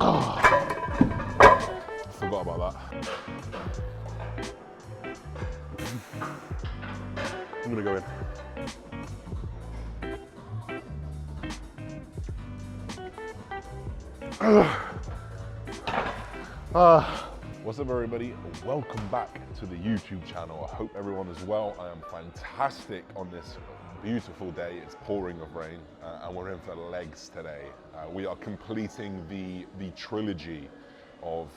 Oh, forgot about that. I'm gonna go in. What's up everybody? Welcome back to the YouTube channel. I hope everyone is well. I am fantastic on this beautiful day. It's pouring of rain and we're in for legs today. We are completing the trilogy of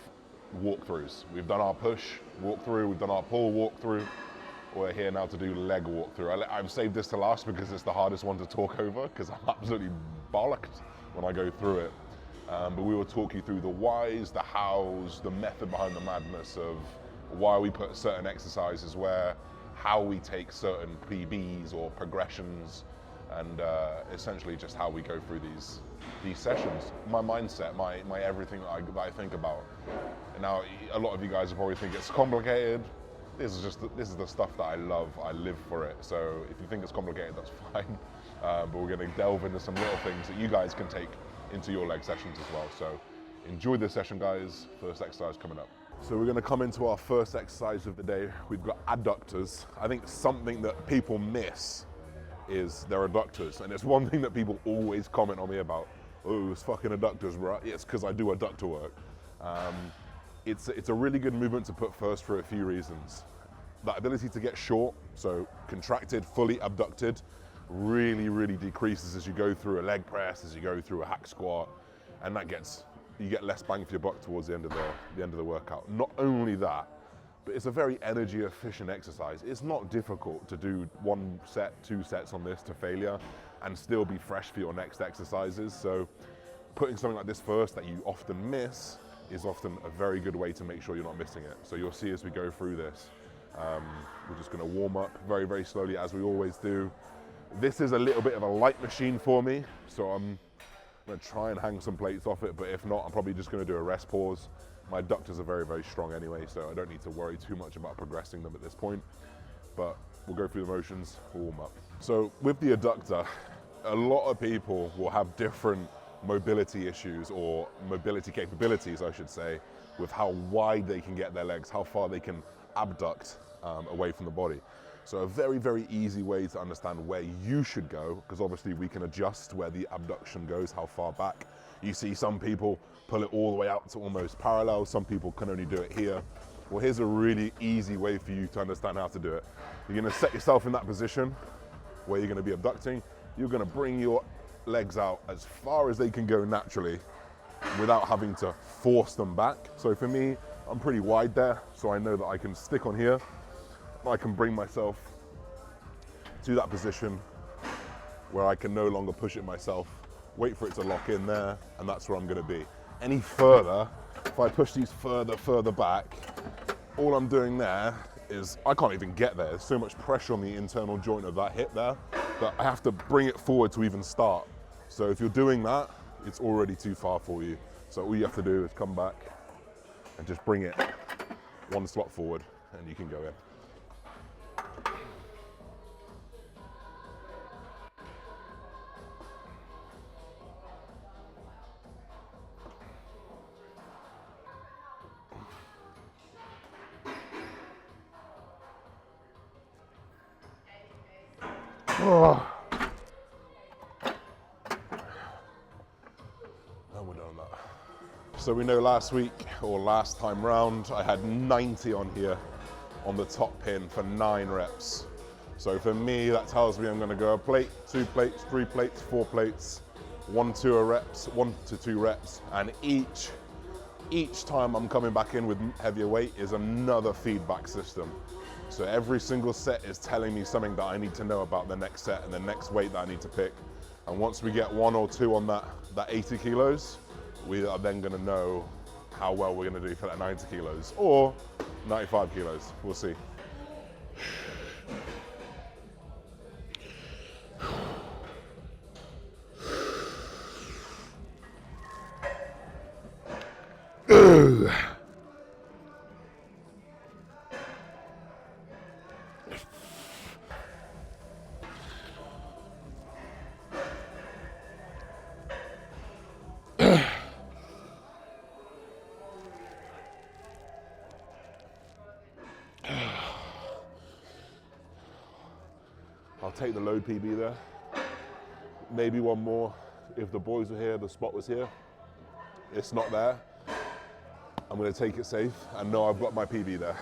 walkthroughs. We've done our push walkthrough, we've done our pull walkthrough. We're here now to do leg walkthrough. I've saved this to last because it's the hardest one to talk over because I'm absolutely bollocked when I go through it. But we will talk you through the whys, the hows, the method behind the madness of why we put certain exercises where, how we take certain PBs or progressions, and essentially just how we go through these sessions. My mindset, my everything that I think about. And now, a lot of you guys will probably think it's complicated. This is the stuff that I love. I live for it. So if you think it's complicated, that's fine. But we're going to delve into some little things that you guys can take into your leg sessions as well. So enjoy this session, guys. First exercise coming up. So we're going to come into our first exercise of the day. We've got adductors. I think something that people miss is their adductors, and it's one thing that people always comment on me about. Oh, it's fucking adductors, bro. It's because I do adductor work. It's a really good movement to put first for a few reasons. That ability to get short, so contracted, fully abducted, really decreases as you go through a leg press, as you go through a hack squat, and you get less bang for your buck towards the end of the workout. Not only that, but it's a very energy efficient exercise. It's not difficult to do 1 set, 2 sets on this to failure and still be fresh for your next exercises. So putting something like this first that you often miss is often a very good way to make sure you're not missing it. So you'll see as we go through this, we're just gonna warm up very slowly as we always do. This is a little bit of a light machine for me, so I'm gonna try and hang some plates off it, but if not, I'm probably just gonna do a rest pause. My adductors are very strong anyway, so I don't need to worry too much about progressing them at this point, but we'll go through the motions, we'll warm up. So with the adductor, a lot of people will have different mobility issues or mobility capabilities, I should say, with how wide they can get their legs, how far they can abduct away from the body. So a very easy way to understand where you should go, because obviously we can adjust where the abduction goes, how far back. You see some people pull it all the way out to almost parallel, some people can only do it here. Well, here's a really easy way for you to understand how to do it. You're gonna set yourself in that position where you're gonna be abducting. You're gonna bring your legs out as far as they can go naturally without having to force them back. So for me, I'm pretty wide there, so I know that I can stick on here. I can bring myself to that position where I can no longer push it myself, wait for it to lock in there, and that's where I'm gonna be. Any further, if I push these further back, all I'm doing there is, I can't even get there. There's so much pressure on the internal joint of that hip there that I have to bring it forward to even start. So if you're doing that, it's already too far for you. So all you have to do is come back and just bring it 1 slot forward and you can go in. Oh. And we're done that. So we know last week, or last time round, I had 90 on here on the top pin for 9 reps. So for me, that tells me I'm gonna go a plate, 2 plates, 3 plates, 4 plates, 1 to 2 reps, and each time I'm coming back in with heavier weight is another feedback system. So every single set is telling me something that I need to know about the next set and the next weight that I need to pick. And once we get 1 or 2 on that 80 kilos, we are then gonna know how well we're gonna do for that 90 kilos or 95 kilos, we'll see. take the load PB there. Maybe one more. If the boys were here, the spot was here. It's not there. I'm gonna take it safe and know I've got my PB there.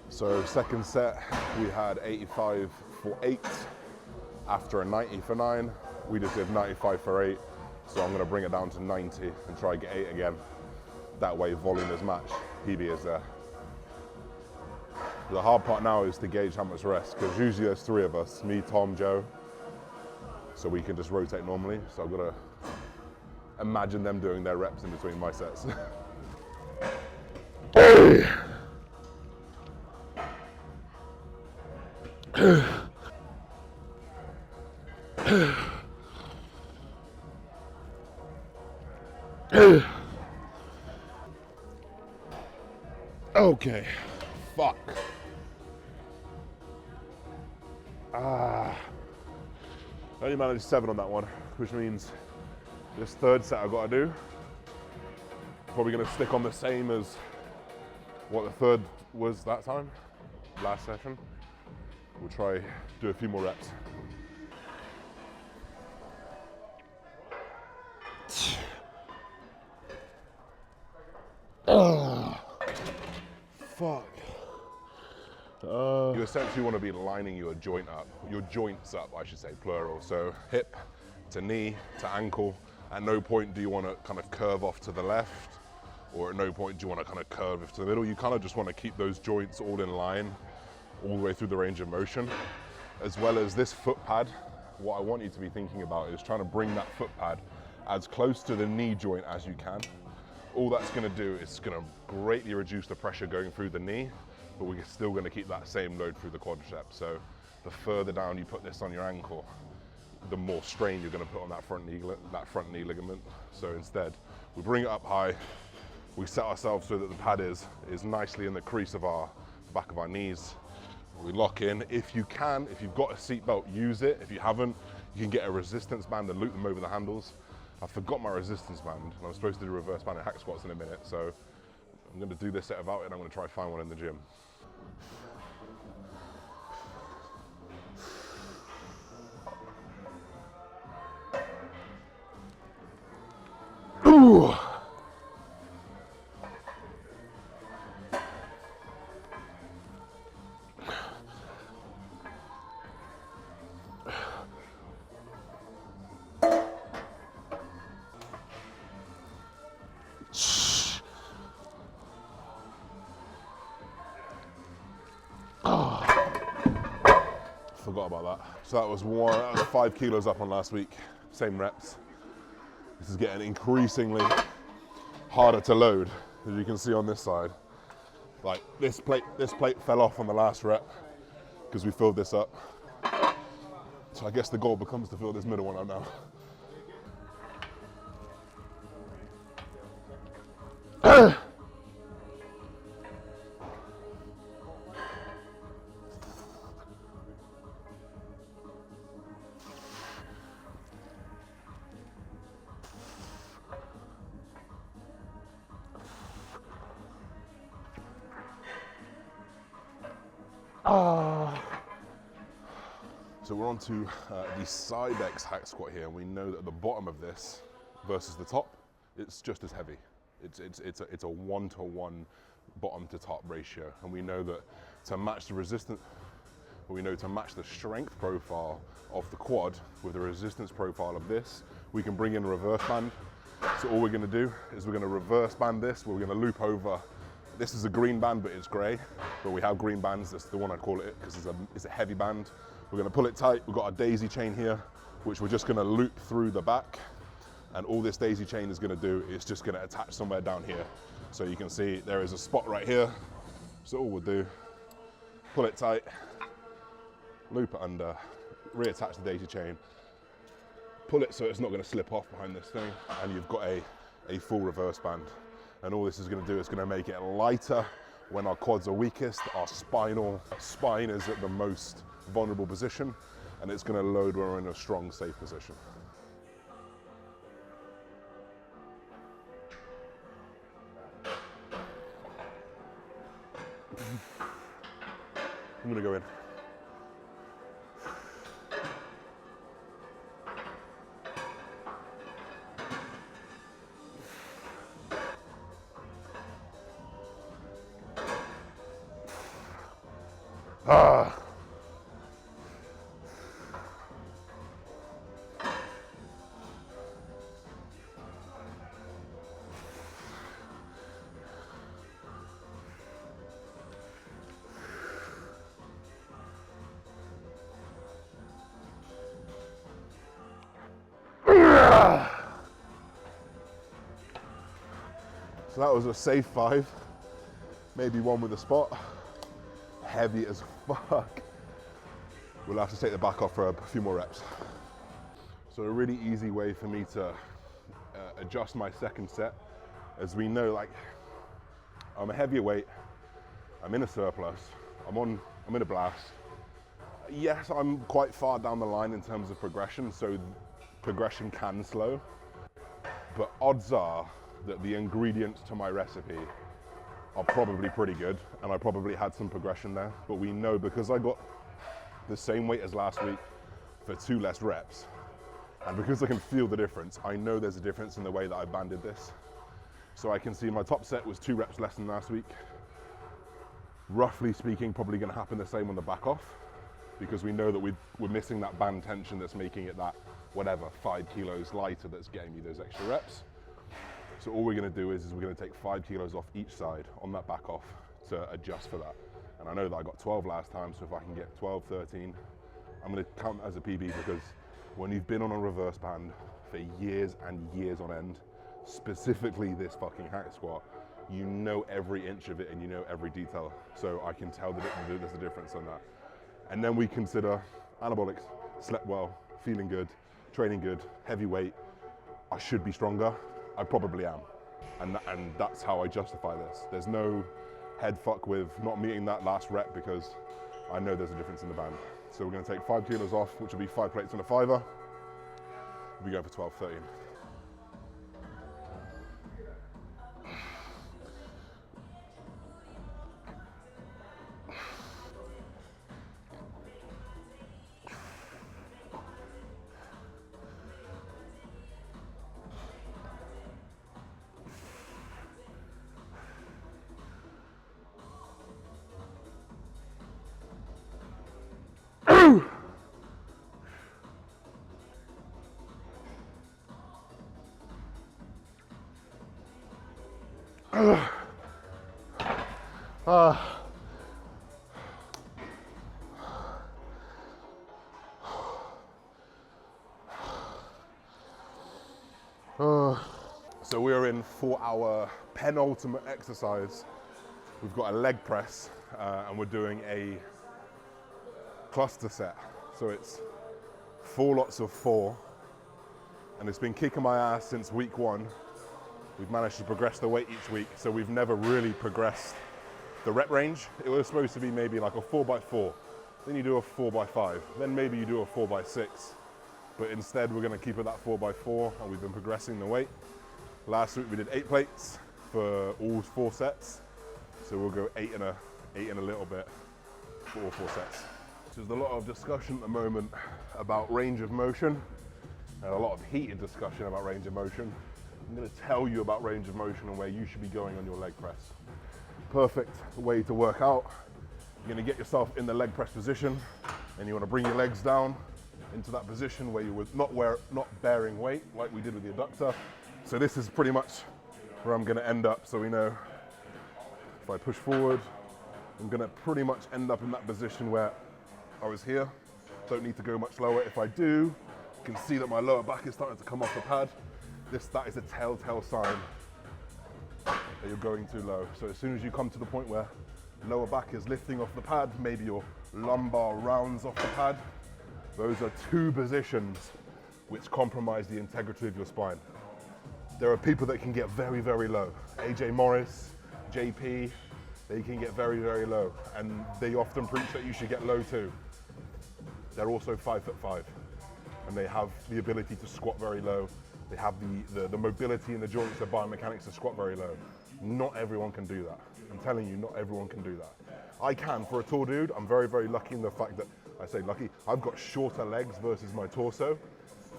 So second set, we had 85 for 8 after a 90 for 9. We just did 95 for 8. So I'm gonna bring it down to 90 and try and get 8 again. That way volume is matched, PB is there. The hard part now is to gauge how much rest, because usually there's 3 of us, me, Tom, Joe, so we can just rotate normally. So I've got to imagine them doing their reps in between my sets. Okay, fuck. I only managed 7 on that one, which means this third set I've got to do. Probably going to stick on the same as what the third was that time, last session. We'll try do a few more reps. Fuck. You essentially want to be lining your joints up, I should say, plural. So hip to knee to ankle. At no point do you want to kind of curve off to the left, or at no point do you want to kind of curve to the middle. You kind of just want to keep those joints all in line, all the way through the range of motion. As well as this foot pad, what I want you to be thinking about is trying to bring that foot pad as close to the knee joint as you can. All that's going to do is going to greatly reduce the pressure going through the knee, but we're still going to keep that same load through the quadriceps. So the further down you put this on your ankle, the more strain you're going to put on that front knee ligament. So instead, we bring it up high, we set ourselves so that the pad is nicely in the crease of our back of our knees. We lock in. If you can, if you've got a seat belt, use it. If you haven't, you can get a resistance band and loop them over the handles. I forgot my resistance band, and I'm supposed to do reverse banded hack squats in a minute, so I'm going to do this set without it, and I'm going to try to find one in the gym. Ooh. Forgot about that. So that was 5 kilos up on last week, same reps. This is getting increasingly harder to load, as you can see on this side. Like this plate fell off on the last rep because we filled this up. So I guess the goal becomes to fill this middle one up now. So we're on to the side X hack squat here, and we know that the bottom of this versus the top, it's just as heavy. It's a 1-to-1 bottom to top ratio, and we know that to match the resistance, we know to match the strength profile of the quad with the resistance profile of this, we can bring in a reverse band. So all we're going to do is we're going to reverse band this. We're going to loop over. This is a green band, but it's grey. But we have green bands. That's the one I call it because it's a heavy band. We're going to pull it tight. We've got a daisy chain here, which we're just going to loop through the back. And all this daisy chain is going to do is just going to attach somewhere down here. So you can see there is a spot right here. So all we'll do, pull it tight, loop it under, reattach the daisy chain, pull it so it's not going to slip off behind this thing, and you've got a full reverse band. And all this is going to do is going to make it lighter when our quads are weakest, our spine is at the most vulnerable position, and it's going to load when we're in a strong, safe position. I'm going to go in. Ah. So that was a safe 5, maybe 1 with a spot. Heavy as fuck. We'll have to take the back off for a few more reps. So a really easy way for me to adjust my second set, as we know, like, I'm a heavier weight, I'm in a surplus, I'm in a blast. Yes, I'm quite far down the line in terms of progression, so progression can slow, but odds are that the ingredients to my recipe are probably pretty good, and I probably had some progression there. But we know, because I got the same weight as last week for 2 less reps, and because I can feel the difference, I know there's a difference in the way that I banded this. So I can see my top set was 2 reps less than last week. Roughly speaking, probably gonna happen the same on the back off, because we know that we're missing that band tension that's making it that, whatever, 5 kilos lighter that's getting me those extra reps. So all we're gonna do is we're gonna take 5 kilos off each side on that back off to adjust for that. And I know that I got 12 last time, so if I can get 12, 13, I'm gonna count as a PB, because when you've been on a reverse band for years and years on end, specifically this fucking hack squat, you know every inch of it and you know every detail. So I can tell that there's a difference on that. And then we consider anabolics, slept well, feeling good, training good, heavy weight. I should be stronger. I probably am. And that's how I justify this. There's no head fuck with not meeting that last rep, because I know there's a difference in the band. So we're gonna take 5 kilos off, which will be 5 plates on a 5er. We go for 12, 13. So we're in for our penultimate exercise. We've got a leg press, and we're doing a cluster set. So it's 4 lots of 4, and it's been kicking my ass since week 1. We've managed to progress the weight each week, so we've never really progressed the rep range. It was supposed to be maybe like a 4x4, then you do a 4x5, then maybe you do a 4x6, but instead we're gonna keep it that 4x4, and we've been progressing the weight. Last week we did 8 plates for all 4 sets, so we'll go 8 and a little bit for all 4 sets. There's a lot of discussion at the moment about range of motion, and a lot of heated discussion about range of motion. I'm going to tell you about range of motion and where you should be going on your leg press. Perfect way to work out. You're going to get yourself in the leg press position, and you want to bring your legs down into that position where you were not bearing weight like we did with the adductor. So this is pretty much where I'm going to end up. So we know if I push forward, I'm going to pretty much end up in that position where I was here. Don't need to go much lower. If I do, you can see that my lower back is starting to come off the pad. That is a telltale sign that you're going too low. So as soon as you come to the point where lower back is lifting off the pad, maybe your lumbar rounds off the pad, those are 2 positions which compromise the integrity of your spine. There are people that can get very, very low. AJ Morris, JP, they can get very, very low, and they often preach that you should get low too. They're also 5'5", and they have the ability to squat very low. They have the mobility in the joints, the biomechanics to squat very low. Not everyone can do that. I'm telling you, not everyone can do that. I can. For a tall dude, I'm very, very lucky in the fact that, I say lucky, I've got shorter legs versus my torso.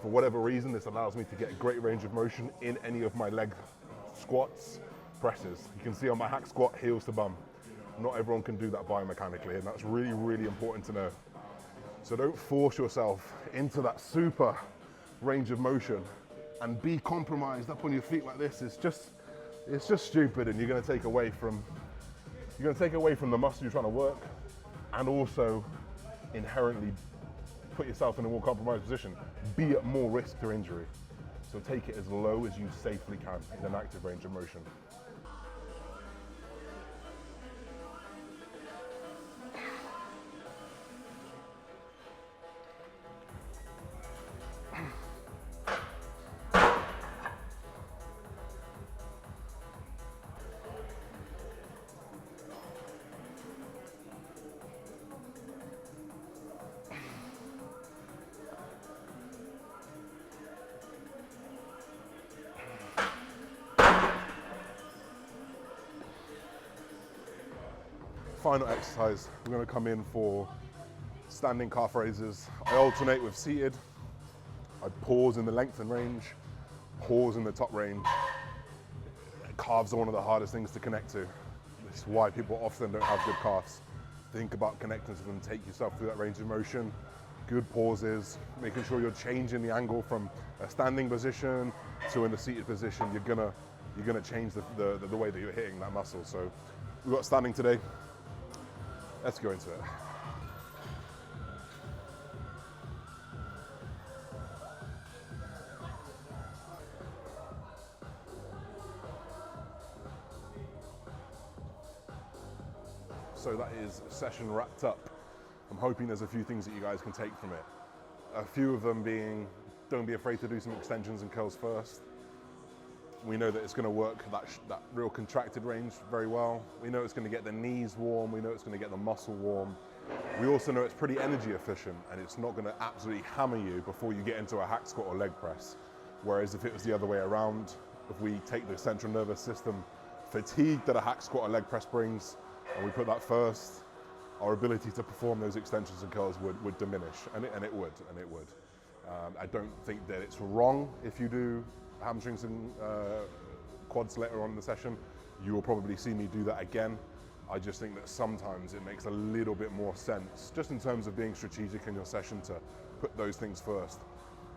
For whatever reason, this allows me to get a great range of motion in any of my leg squats, presses. You can see on my hack squat, heels to bum. Not everyone can do that biomechanically, and that's really, really important to know. So don't force yourself into that super range of motion and be compromised up on your feet like this. It's just stupid, and you're going to take away from the muscle you're trying to work, and also inherently put yourself in a more compromised position, be at more risk to injury. So take it as low as you safely can in an active range of motion. Final exercise, we're going to come in for standing calf raises. I alternate with seated. I pause in the length and range, pause in the top range. Calves are one of the hardest things to connect to. This is why people often don't have good calves. Think about connecting to them, take yourself through that range of motion. Good pauses, making sure you're changing the angle from a standing position to in the seated position. You're gonna change the way that you're hitting that muscle. So we've got standing today. Let's go into it. So that is session wrapped up. I'm hoping there's a few things that you guys can take from it. A few of them being, don't be afraid to do some extensions and curls first. We know that it's going to work that real contracted range very well. We know it's going to get the knees warm. We know it's going to get the muscle warm. We also know it's pretty energy efficient, and it's not going to absolutely hammer you before you get into a hack squat or leg press. Whereas if it was the other way around, if we take the central nervous system fatigue that a hack squat or leg press brings, and we put that first, our ability to perform those extensions and curls would diminish, and it would. I don't think that it's wrong if you do hamstrings and quads later on in the session. You will probably see me do that again. I just think that sometimes it makes a little bit more sense, just in terms of being strategic in your session, to put those things first.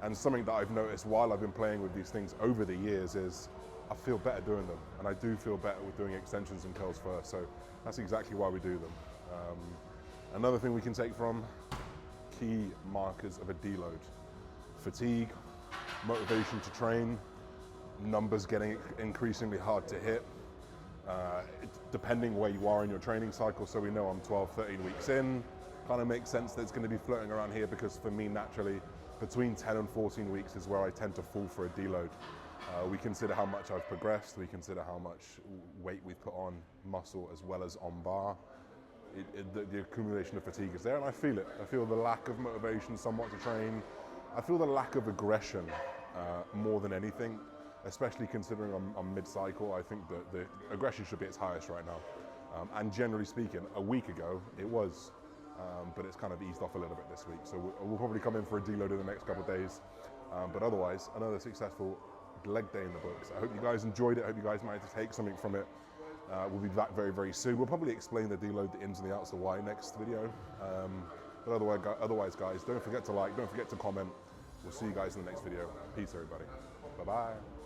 And something that I've noticed while I've been playing with these things over the years is I feel better doing them, and I do feel better with doing extensions and curls first. So that's exactly why we do them. Another thing we can take from key markers of a deload: fatigue, motivation to train, numbers getting increasingly hard to hit, depending where you are in your training cycle. So we know I'm 12, 13 weeks in. Kind of makes sense that it's going to be floating around here, because for me, naturally, between 10 and 14 weeks is where I tend to fall for a deload. We consider how much I've progressed. We consider how much weight we've put on muscle as well as on bar. The accumulation of fatigue is there, and I feel it. I feel the lack of motivation somewhat to train. I feel the lack of aggression more than anything, especially considering I'm mid-cycle. I think that the aggression should be its highest right now. And generally speaking, a week ago, it was. But it's kind of eased off a little bit this week. So we'll probably come in for a deload in the next couple of days. But otherwise, another successful leg day in the books. I hope you guys enjoyed it. I hope you guys managed to take something from it. We'll be back very, very soon. We'll probably explain the deload, the ins and the outs of why next video. But otherwise, guys, don't forget to like, don't forget to comment. We'll see you guys in the next video. Peace, everybody. Bye-bye.